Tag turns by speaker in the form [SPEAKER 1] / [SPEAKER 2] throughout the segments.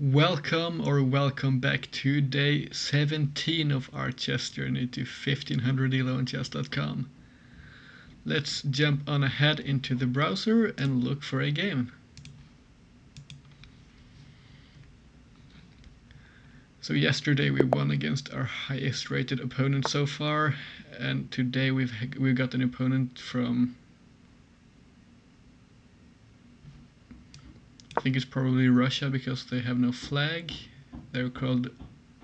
[SPEAKER 1] Welcome back to day 17 of our chess journey to 1500 ELO on chess.com. Let's jump on ahead into the browser and look for a game. So yesterday we won against our highest rated opponent so far, and today we've got an opponent from, I think it's probably Russia because they have no flag. They're called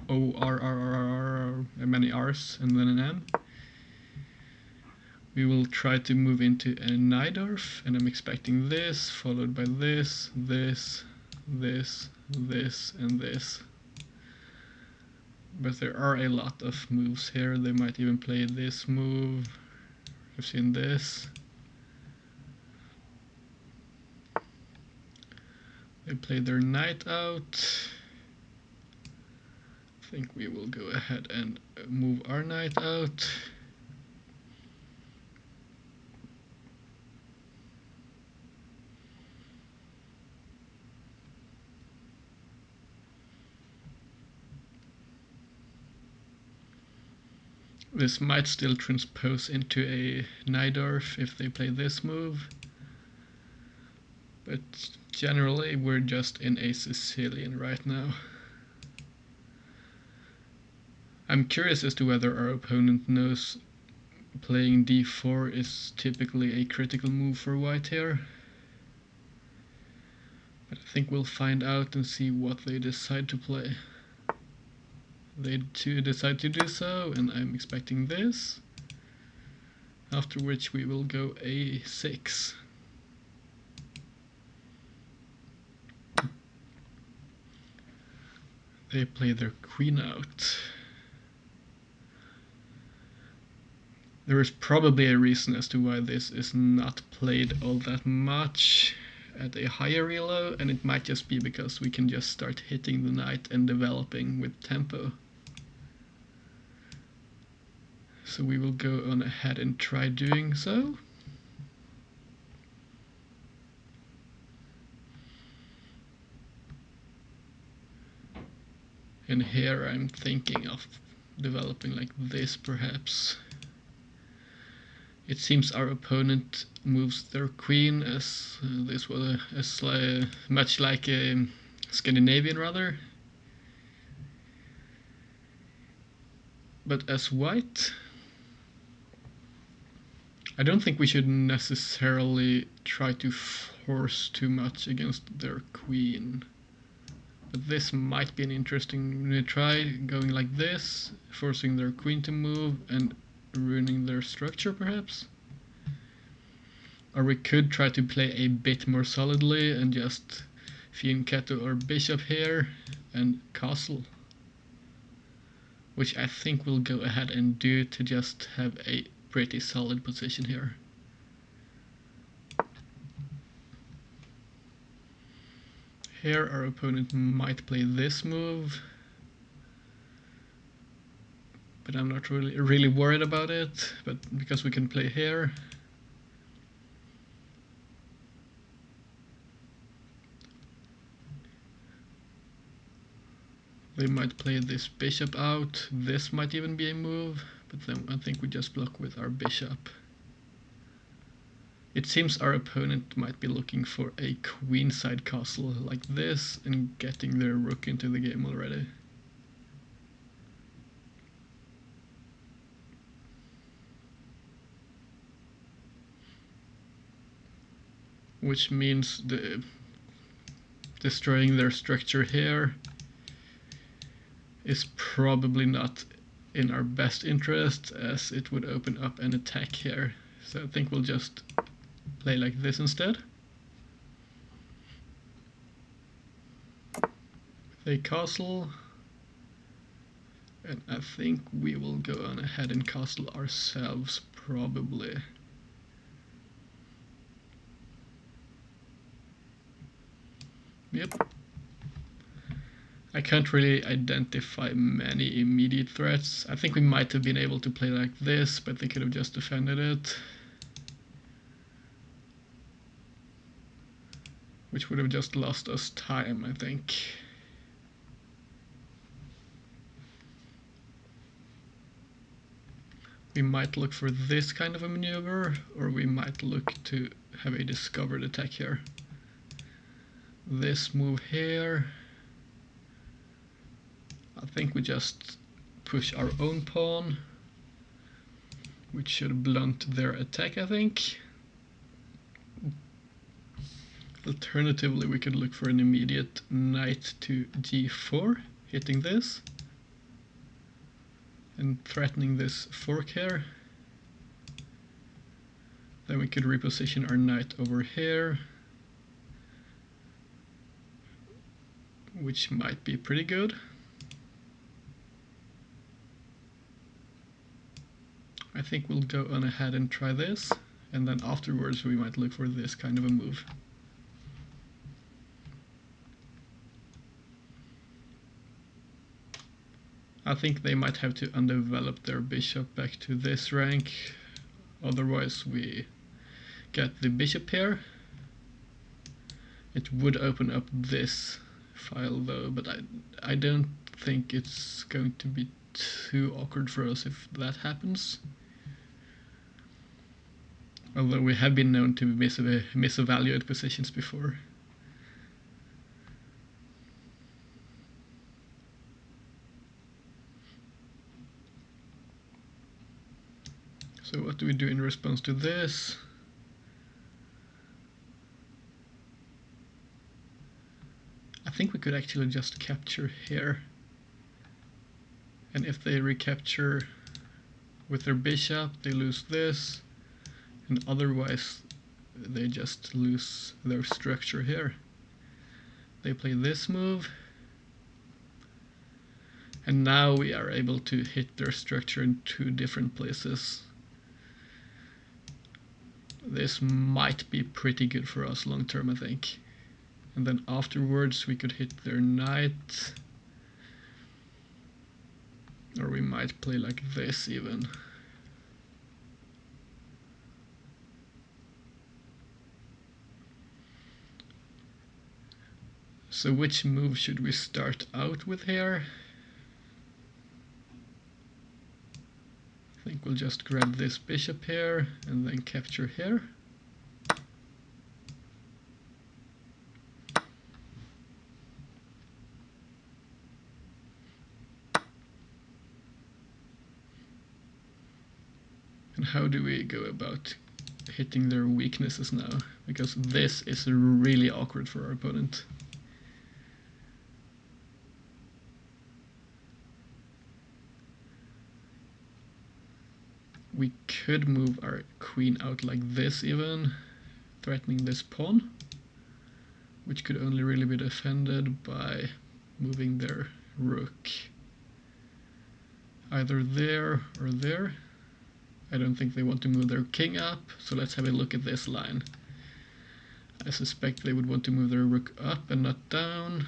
[SPEAKER 1] ORRRR, many R's and then an M. We will try to move into a Najdorf, and I'm expecting this, followed by this, this, this, this, and this. But there are a lot of moves here. They might even play this move. I've seen this. They play their knight out. I think we will go ahead and move our knight out. This might still transpose into a Najdorf if they play this move. But generally we're just in a Sicilian right now. I'm curious as to whether our opponent knows playing d4 is typically a critical move for white here. But I think we'll find out and see what they decide to play. They decide to do so, and I'm expecting this. After which we will go a6. They play their queen out. There is probably a reason as to why this is not played all that much at a higher ELO, and it might just be because we can just start hitting the knight and developing with tempo. So we will go on ahead and try doing so. And here I'm thinking of developing like this perhaps. It seems our opponent moves their queen as this was much like a Scandinavian rather. But as white, I don't think we should necessarily try to force too much against their queen. But this might be an interesting try, going like this, forcing their queen to move and ruining their structure perhaps. Or we could try to play a bit more solidly and just fianchetto our bishop here and castle. Which I think we'll go ahead and do to just have a pretty solid position here. Here our opponent might play this move, but I'm not really worried about it, but because we can play here. They might play this bishop out. This might even be a move, but then I think we just block with our bishop. It seems our opponent might be looking for a queenside castle like this and getting their rook into the game already. Which means destroying their structure here is probably not in our best interest, as it would open up an attack here. So I think we'll just play like this instead. They castle, and I think we will go on ahead and castle ourselves probably. Yep. I can't really identify many immediate threats. I think we might have been able to play like this, but they could have just defended it. Which would have just lost us time, I think. We might look for this kind of a maneuver, or we might look to have a discovered attack here. This move here, I think we just push our own pawn, which should blunt their attack, I think. Alternatively, we could look for an immediate knight to g4, hitting this, and threatening this fork here. Then we could reposition our knight over here, which might be pretty good. I think we'll go on ahead and try this, and then afterwards we might look for this kind of a move. I think they might have to undevelop their bishop back to this rank, otherwise we get the bishop here. It would open up this file though, but I don't think it's going to be too awkward for us if that happens. Although we have been known to misevaluate positions before. So what do we do in response to this? I think we could actually just capture here. And if they recapture with their bishop, they lose this. And otherwise, they just lose their structure here. They play this move. And now we are able to hit their structure in two different places. This might be pretty good for us long term, I think. And then afterwards we could hit their knight. Or we might play like this even. So which move should we start out with here? I think we'll just grab this bishop here and then capture here. And how do we go about hitting their weaknesses now? Because this is really awkward for our opponent. We could move our queen out like this even, threatening this pawn, which could only really be defended by moving their rook either there or there. I don't think they want to move their king up, so let's have a look at this line. I suspect they would want to move their rook up and not down.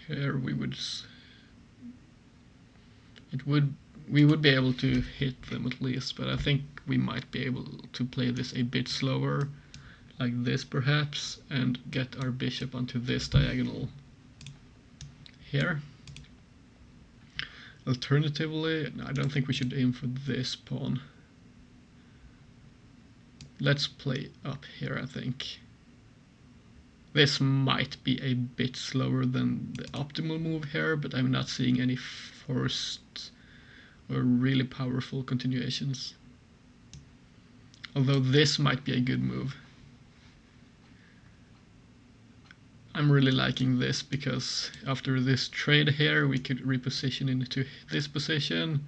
[SPEAKER 1] Here we would be able to hit them at least, but I think we might be able to play this a bit slower, like this perhaps, and get our bishop onto this diagonal here. Alternatively, I don't think we should aim for this pawn. Let's play up here, I think. This might be a bit slower than the optimal move here, but I'm not seeing any forced or really powerful continuations. Although this might be a good move. I'm really liking this because after this trade here we could reposition into this position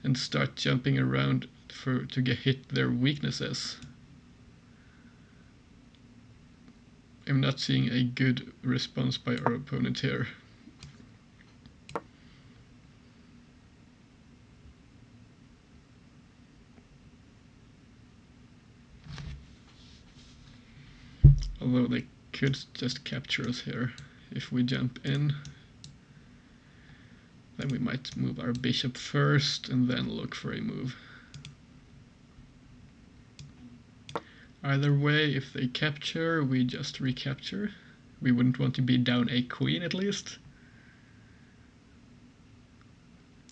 [SPEAKER 1] and start jumping around to hit their weaknesses. I'm not seeing a good response by our opponent here. Although they could just capture us here if we jump in. Then we might move our bishop first and then look for a move. Either way, if they capture, we just recapture. We wouldn't want to be down a queen at least.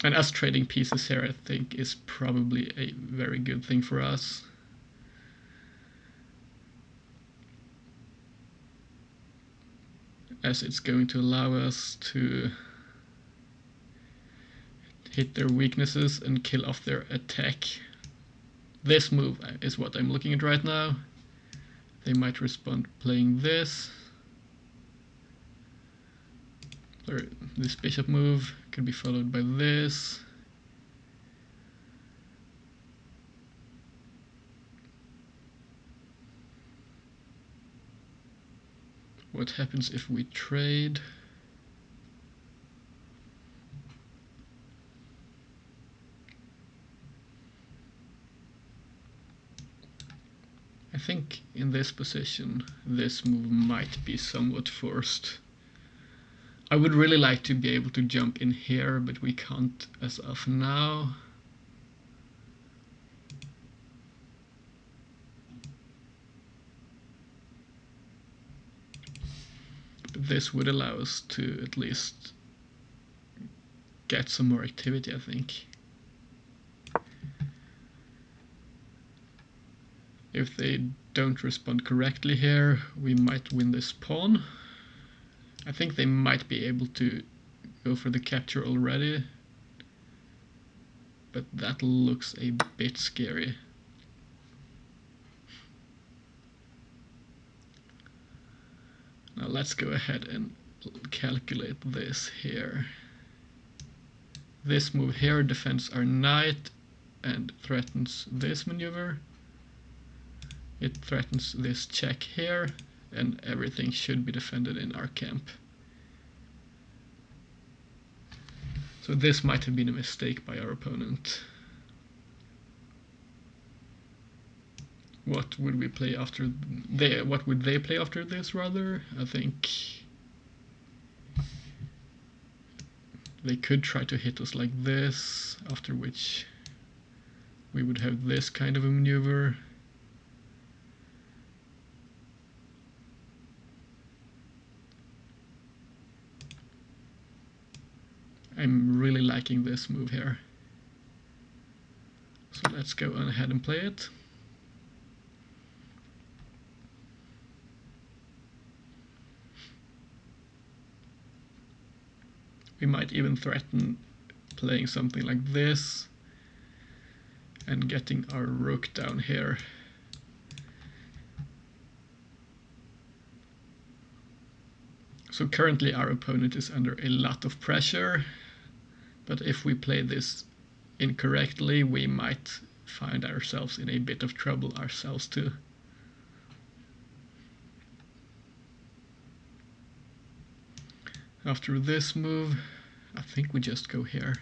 [SPEAKER 1] And us trading pieces here, I think, is probably a very good thing for us. As it's going to allow us to hit their weaknesses and kill off their attack. This move is what I'm looking at right now. They might respond playing this. Or this bishop move could be followed by this. What happens if we trade? I think in this position, this move might be somewhat forced. I would really like to be able to jump in here, but we can't as of now. But this would allow us to at least get some more activity, I think. If they don't respond correctly here, we might win this pawn. I think they might be able to go for the capture already, but that looks a bit scary. Now let's go ahead and calculate this here. This move here defends our knight and threatens this maneuver. It threatens this check here, and everything should be defended in our camp. So this might have been a mistake by our opponent. What would we play after what would they play after this rather? I think they could try to hit us like this, after which we would have this kind of a maneuver. I'm really liking this move here. So let's go on ahead and play it. We might even threaten playing something like this and getting our rook down here. So currently our opponent is under a lot of pressure, but if we play this incorrectly, we might find ourselves in a bit of trouble ourselves too. After this move, I think we just go here.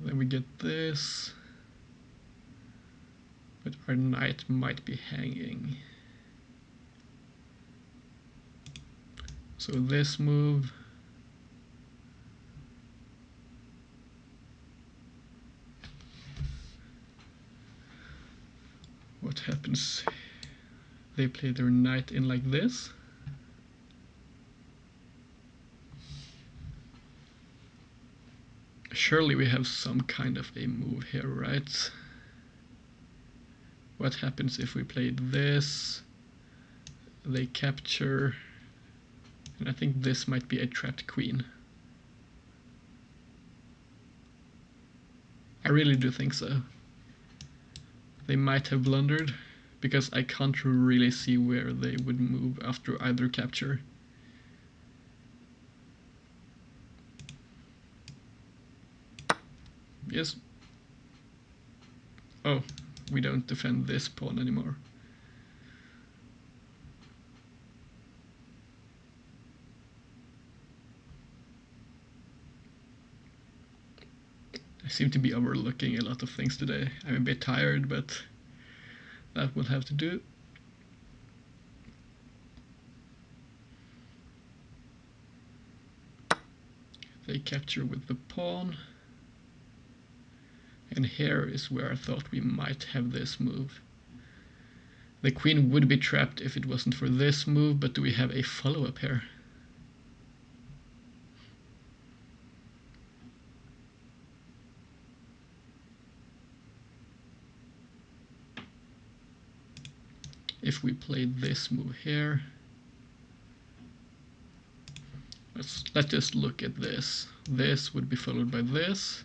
[SPEAKER 1] Then we get this, but our knight might be hanging. So this move, what happens? They play their knight in like this. Surely we have some kind of a move here, right? What happens if we played this? They capture, and I think this might be a trapped queen. I really do think so. They might have blundered, because I can't really see where they would move after either capture. Yes. Oh, we don't defend this pawn anymore. I seem to be overlooking a lot of things today. I'm a bit tired, but that will have to do. They capture with the pawn. And here is where I thought we might have this move. The queen would be trapped if it wasn't for this move, but do we have a follow-up here? If we played this move here, let's just look at this. This would be followed by this,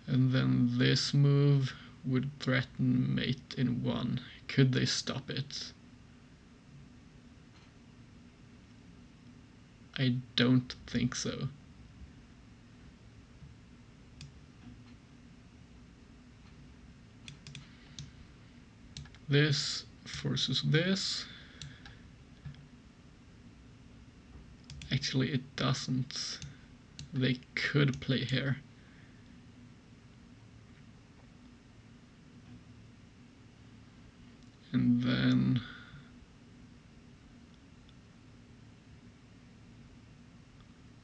[SPEAKER 1] and then this move would threaten mate in 1. Could they stop it? I don't think so. This forces this. Actually, it doesn't. They could play here. And then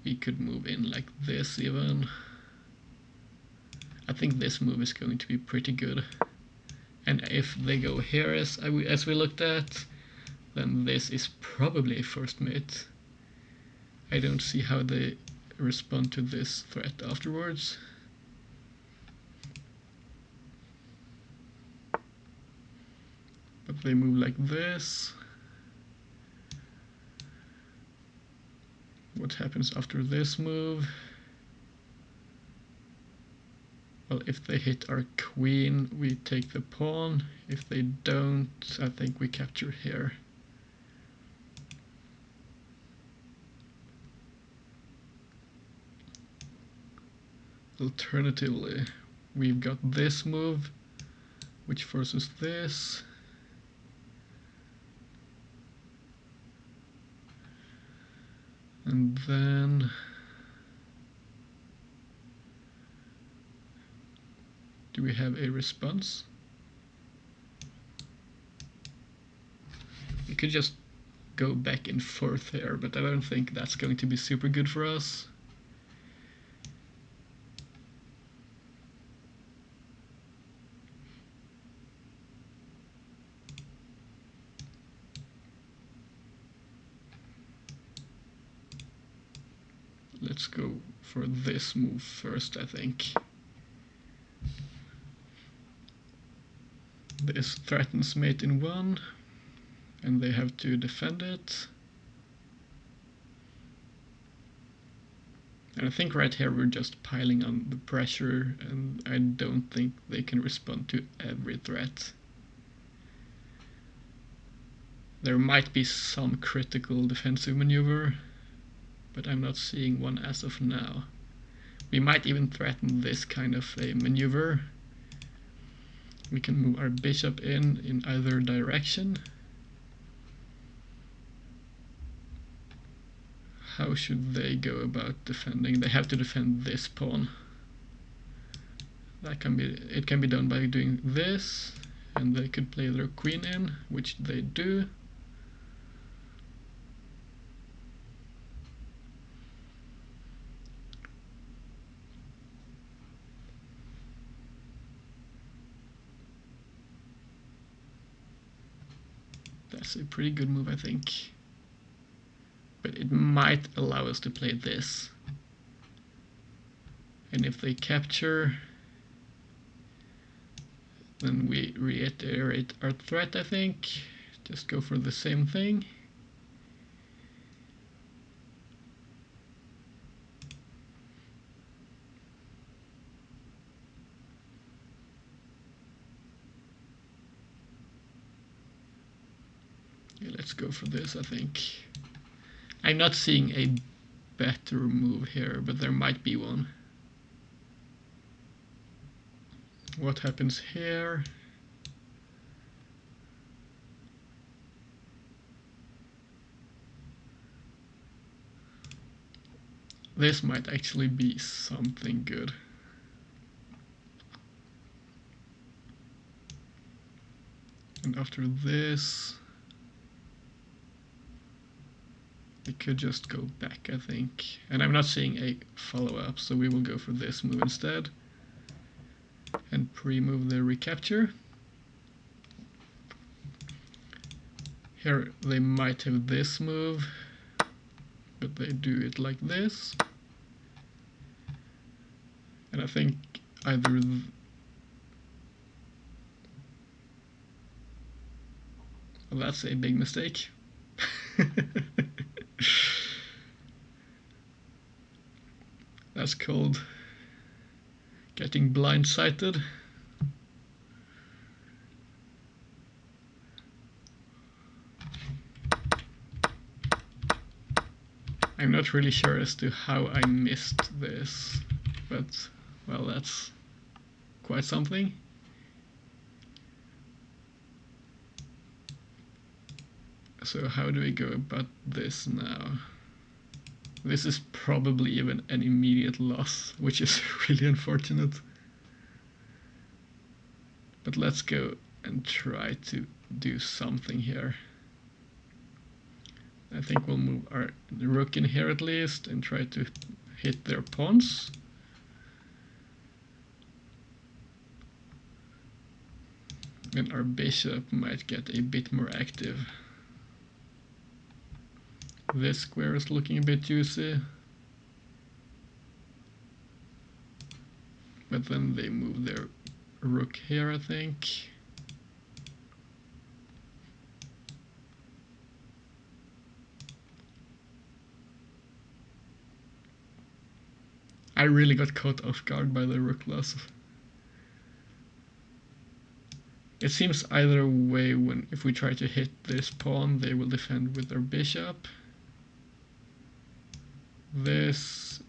[SPEAKER 1] we could move in like this even. I think this move is going to be pretty good. And if they go here as we looked at, then this is probably a first mate. I don't see how they respond to this threat afterwards. But they move like this. What happens after this move? Well, if they hit our queen, we take the pawn. If they don't, I think we capture here. Alternatively, we've got this move, which forces this. And then do we have a response? We could just go back and forth here, but I don't think that's going to be super good for us. Let's go for this move first, I think. This threatens mate in 1, and they have to defend it. And I think right here we're just piling on the pressure, and I don't think they can respond to every threat. There might be some critical defensive maneuver, but I'm not seeing one as of now. We might even threaten this kind of a maneuver. We can move our bishop in either direction. How should they go about defending? They have to defend this pawn. It can be done by doing this, and they could play their queen in, which they do. That's a pretty good move, I think. But it might allow us to play this. And if they capture, then we reiterate our threat, I think. Just go for the same thing. Yeah, let's go for this, I think. I'm not seeing a better move here, but there might be one. What happens here? This might actually be something good. And after this, we could just go back, I think. And I'm not seeing a follow-up, so we will go for this move instead. pre-move the recapture. Here they might have this move, but they do it like this. And I think either well, that's a big mistake. That's called getting blindsided. I'm not really sure as to how I missed this, but well, that's quite something. So how do we go about this now? This is probably even an immediate loss, which is really unfortunate. But let's go and try to do something here. I think we'll move our rook in here at least and try to hit their pawns. And our bishop might get a bit more active. This square is looking a bit juicy. But then they move their rook here, I think. I really got caught off guard by the rook loss. It seems either way, if we try to hit this pawn, they will defend with their bishop. This,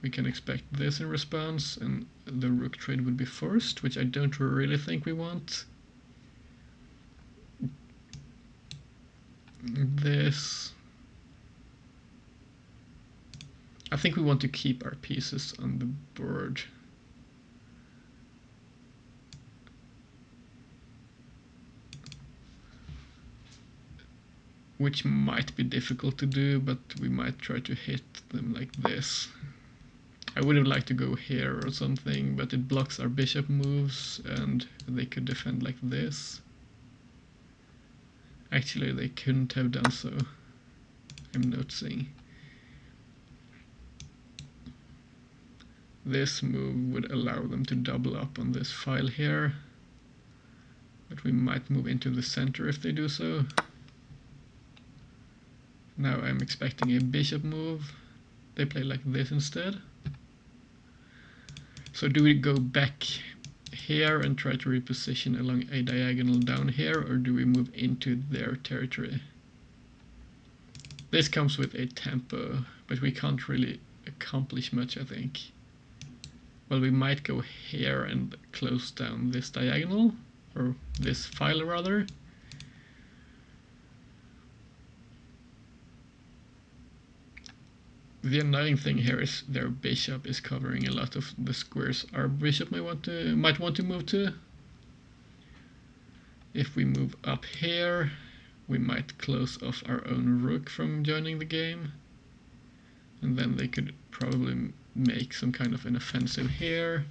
[SPEAKER 1] we can expect this in response, and the rook trade would be forced, which I don't really think we want. This, I think we want to keep our pieces on the board. Which might be difficult to do, but we might try to hit them like this. I would have liked to go here or something, but it blocks our bishop moves, and they could defend like this. Actually, they couldn't have done so, I'm noticing. This move would allow them to double up on this file here, but we might move into the center if they do so. Now I'm expecting a bishop move. They play like this instead. So do we go back here and try to reposition along a diagonal down here, or do we move into their territory? This comes with a tempo, but we can't really accomplish much, I think. Well, we might go here and close down this diagonal, or this file rather. The annoying thing here is their bishop is covering a lot of the squares our bishop might want to move to. If we move up here, we might close off our own rook from joining the game, and then they could probably make some kind of an offensive here.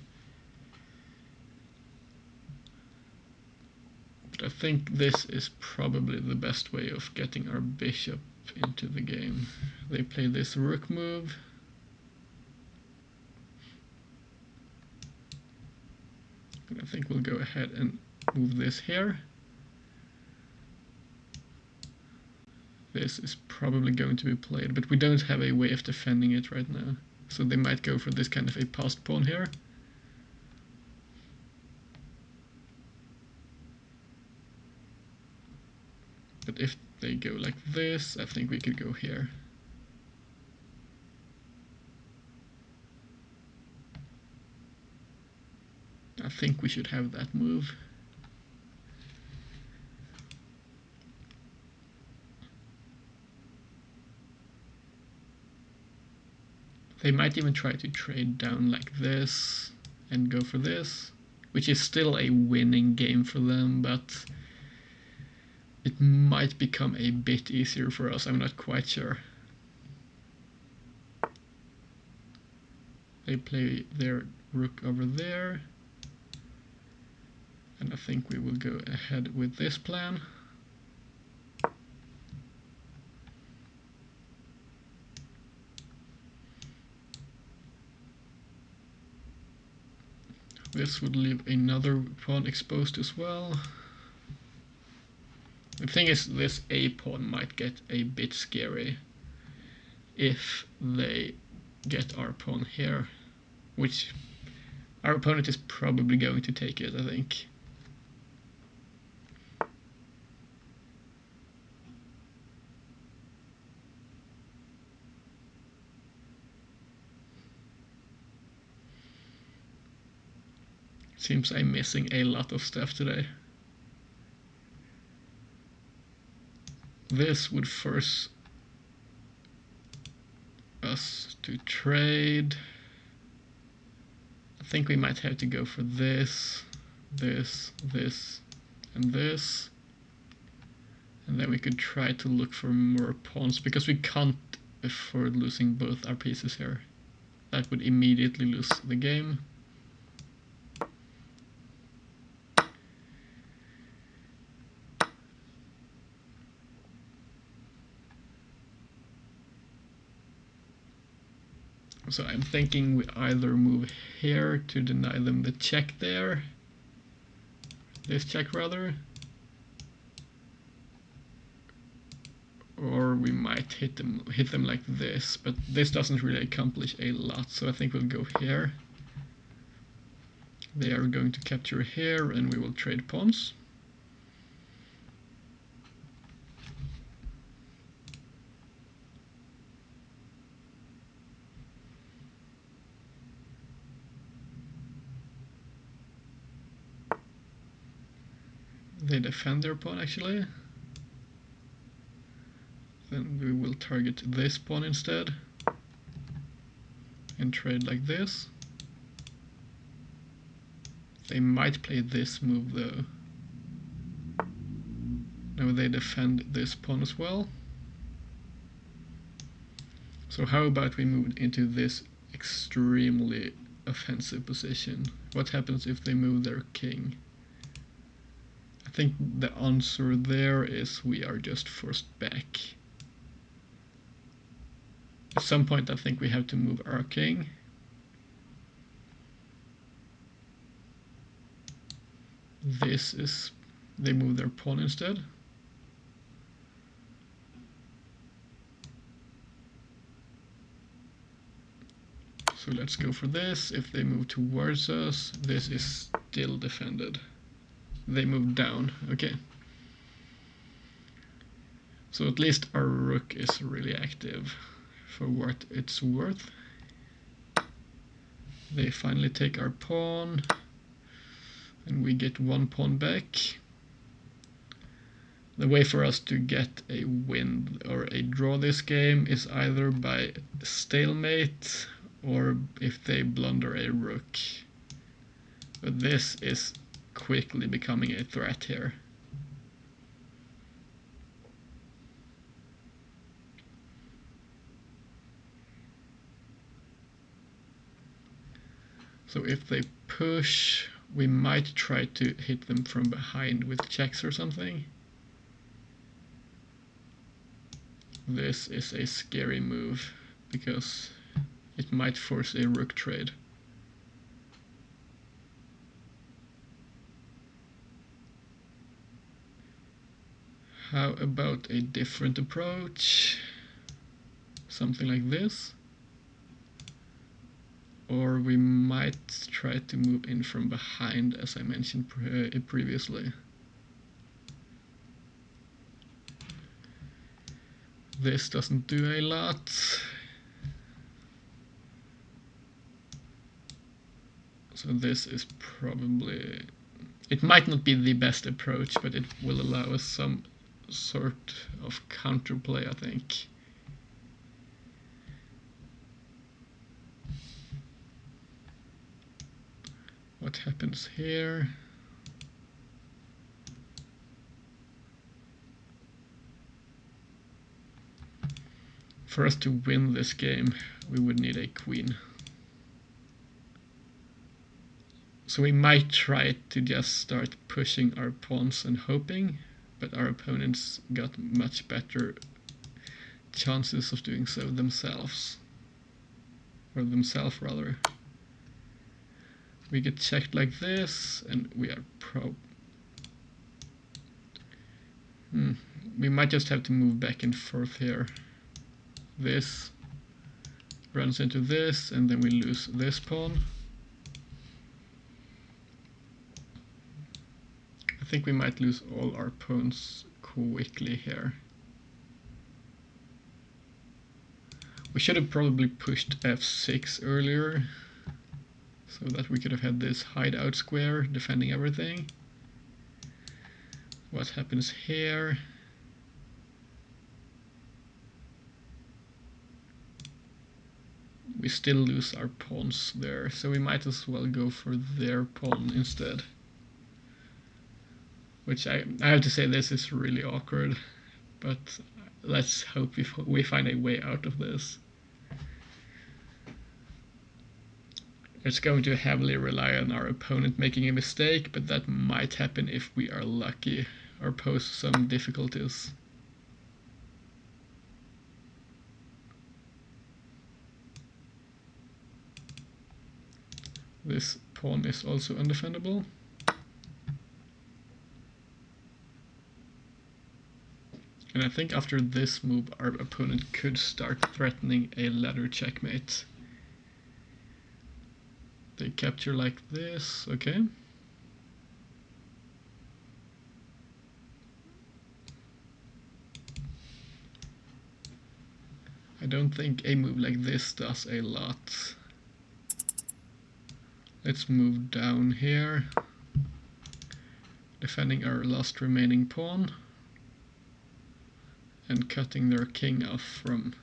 [SPEAKER 1] But I think this is probably the best way of getting our bishop into the game. They play this rook move. And I think we'll go ahead and move this here. This is probably going to be played, but we don't have a way of defending it right now. So they might go for this kind of a passed pawn here. But if they go like this, I think we could go here. I think we should have that move. They might even try to trade down like this and go for this, which is still a winning game for them, but it might become a bit easier for us, I'm not quite sure. They play their rook over there. And I think we will go ahead with this plan. This would leave another pawn exposed as well. The thing is, this A pawn might get a bit scary if they get our pawn here, which our opponent is probably going to take it, I think. Seems I'm missing a lot of stuff today. This would force us to trade. I think we might have to go for this, this, this, and this. And then we could try to look for more pawns, because we can't afford losing both our pieces here. That would immediately lose the game. So I'm thinking we either move here to deny them the check there, this check rather, or we might hit them like this, but this doesn't really accomplish a lot, so I think we'll go here. They are going to capture here, and we will trade pawns. They defend their pawn actually. Then we will target this pawn instead and trade like this. They might play this move though. No, they defend this pawn as well. So how about we move into this extremely offensive position? What happens if they move their king? I think the answer there is we are just forced back. At some point I think we have to move our king. This is, they move their pawn instead. So let's go for this. If they move towards us, this is still defended. They move down, okay. So at least our rook is really active for what it's worth. They finally take our pawn, and we get one pawn back. The way for us to get a win or a draw this game is either by stalemate or if they blunder a rook. But this is quickly becoming a threat here. So if they push, we might try to hit them from behind with checks or something. This is a scary move because it might force a rook trade. How about a different approach? Something like this. Or we might try to move in from behind, as I mentioned previously. This doesn't do a lot. So this is probably... It might not be the best approach, but it will allow us some sort of counterplay, I think. What happens here? For us to win this game, we would need a queen. So we might try to just start pushing our pawns and hoping, but our opponents got much better chances of doing so themselves. Or themselves rather. We get checked like this, and we are we might just have to move back and forth here. This runs into this, and then we lose this pawn. I think we might lose all our pawns quickly here. We should have probably pushed f6 earlier, so that we could have had this hideout square defending everything. What happens here? We still lose our pawns there, so we might as well go for their pawn instead. Which I have to say, this is really awkward, but let's hope we find a way out of this. It's going to heavily rely on our opponent making a mistake, but that might happen if we are lucky or pose some difficulties. This pawn is also undefendable. And I think after this move our opponent could start threatening a ladder checkmate. They capture like this, okay. I don't think a move like this does a lot. Let's move down here, defending our last remaining pawn and cutting their king off from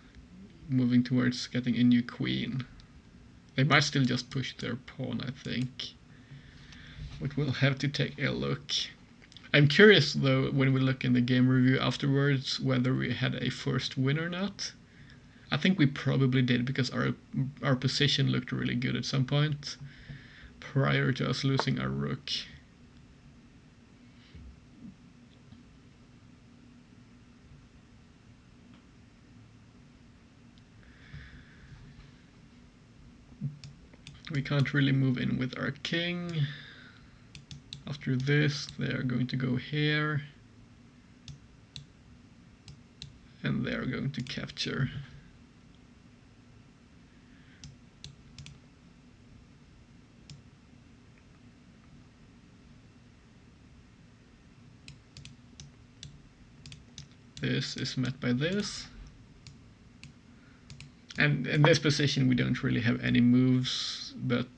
[SPEAKER 1] moving towards getting a new queen. They might still just push their pawn, I think. But we'll have to take a look. I'm curious though, when we look in the game review afterwards, whether we had a first win or not. I think we probably did, because our position looked really good at some point prior to us losing our rook. We can't really move in with our king. After this, they are going to go here. And they are going to capture. This is met by this. And in this position we don't really have any moves, but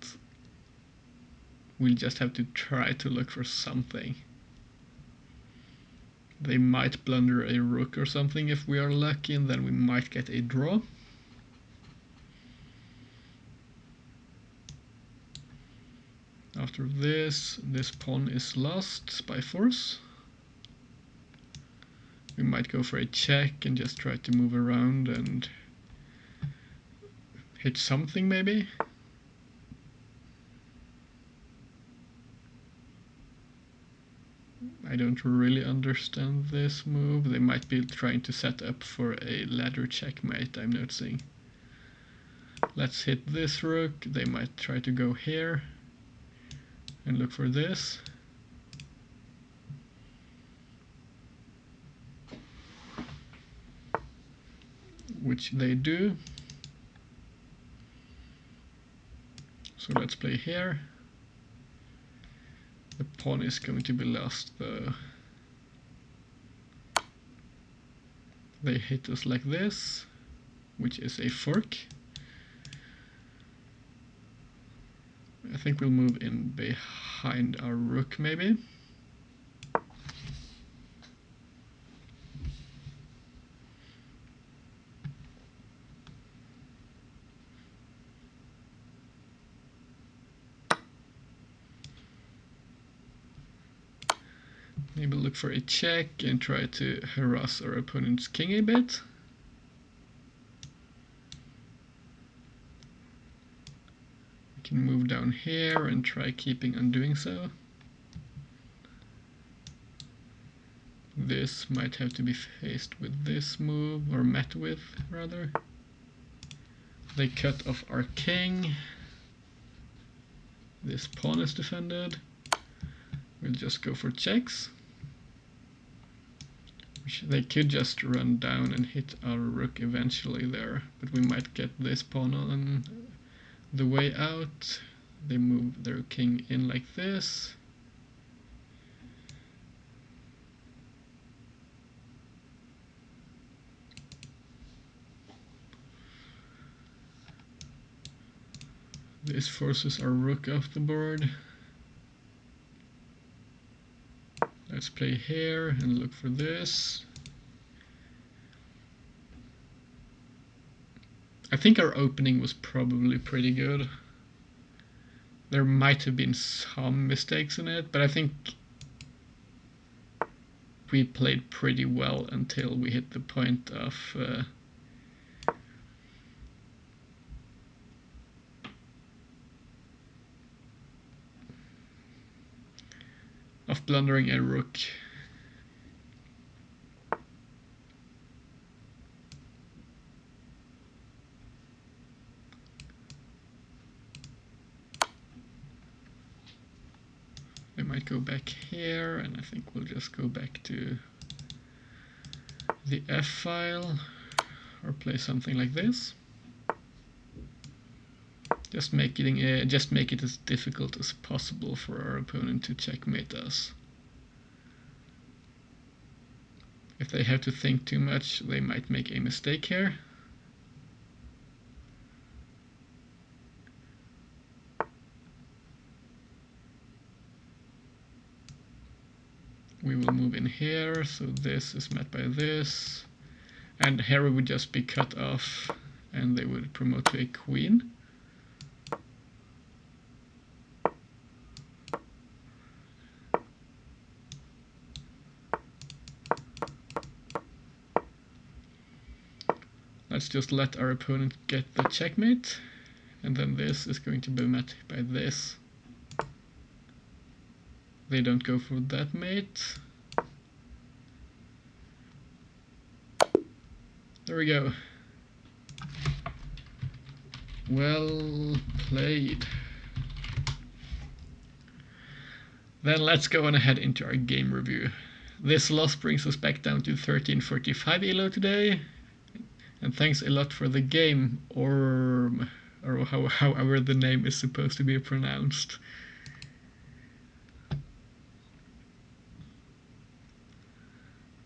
[SPEAKER 1] we'll just have to try to look for something. They might blunder a rook or something if we are lucky, and then we might get a draw. After this pawn is lost by force. We might go for a check and just try to move around and hit something maybe. I don't really understand this move. They might be trying to set up for a ladder checkmate, I'm noticing. Let's hit this rook. They might try to go here and look for this. Which they do. So let's play here. The pawn is going to be lost though. They hit us like this, which is a fork. I think we'll move in behind our rook maybe. Maybe look for a check and try to harass our opponent's king a bit. We can move down here and try keeping on doing so. This might have to be faced with this move, or met with, rather. They cut off our king. This pawn is defended. We'll just go for checks. They could just run down and hit our rook eventually there, but we might get this pawn on the way out. They move their king in like this. This forces our rook off the board. Let's play here and look for this. I think our opening was probably pretty good. There might have been some mistakes in it, but I think we played pretty well until we hit the point of blundering a rook. They might go back here, and I think we'll just go back to the F file, or play something like this. Just make it as difficult as possible for our opponent to checkmate us. If they have to think too much, they might make a mistake here. We will move in here, so this is met by this. And here we would just be cut off, and they would promote to a queen. Let's just let our opponent get the checkmate, and then this is going to be met by this. They don't go for that mate. There we go. Well played. Then let's go on ahead into our game review. This loss brings us back down to 1345 ELO today. And thanks a lot for the game, or however the name is supposed to be pronounced.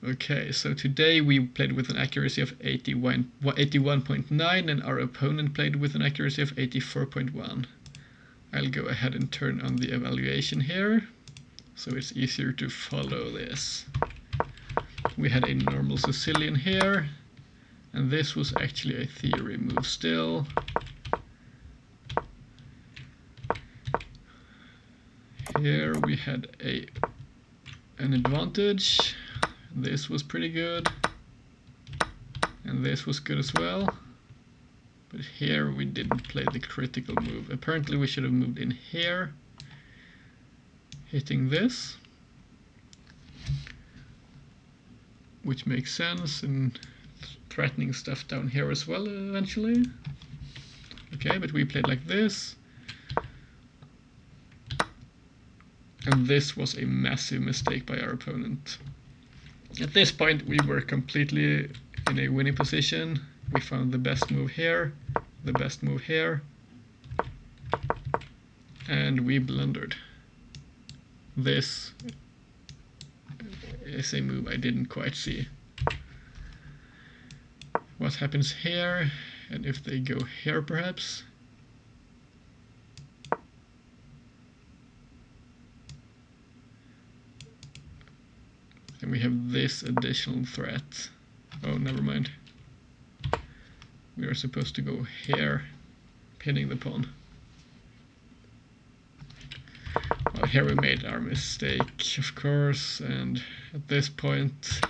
[SPEAKER 1] Okay, so today we played with an accuracy of 81.9, and our opponent played with an accuracy of 84.1. I'll go ahead and turn on the evaluation here, so it's easier to follow this. We had a normal Sicilian here, and this was actually a theory move still. Here we had an advantage. This was pretty good, and this was good as well. But here we didn't play the critical move. Apparently we should have moved in here, hitting this, which makes sense, and threatening stuff down here as well eventually. Okay, but we played like this. And this was a massive mistake by our opponent. At this point we were completely in a winning position. We found the best move here, the best move here, and we blundered. This is a move I didn't quite see. What happens here, and if they go here perhaps? And we have this additional threat. Oh, never mind. We are supposed to go here, pinning the pawn. Well, here we made our mistake, of course, and at this point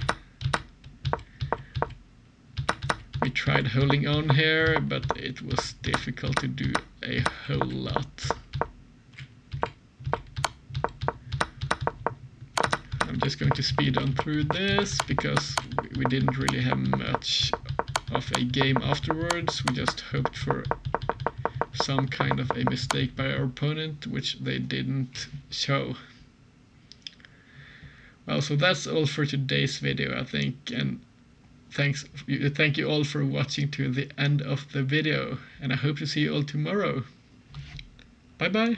[SPEAKER 1] we tried holding on here, but it was difficult to do a whole lot. I'm just going to speed on through this because we didn't really have much of a game afterwards. We just hoped for some kind of a mistake by our opponent, which they didn't show. Well, so that's all for today's video, I think, and thank you all for watching to the end of the video, and I hope to see you all tomorrow. Bye bye.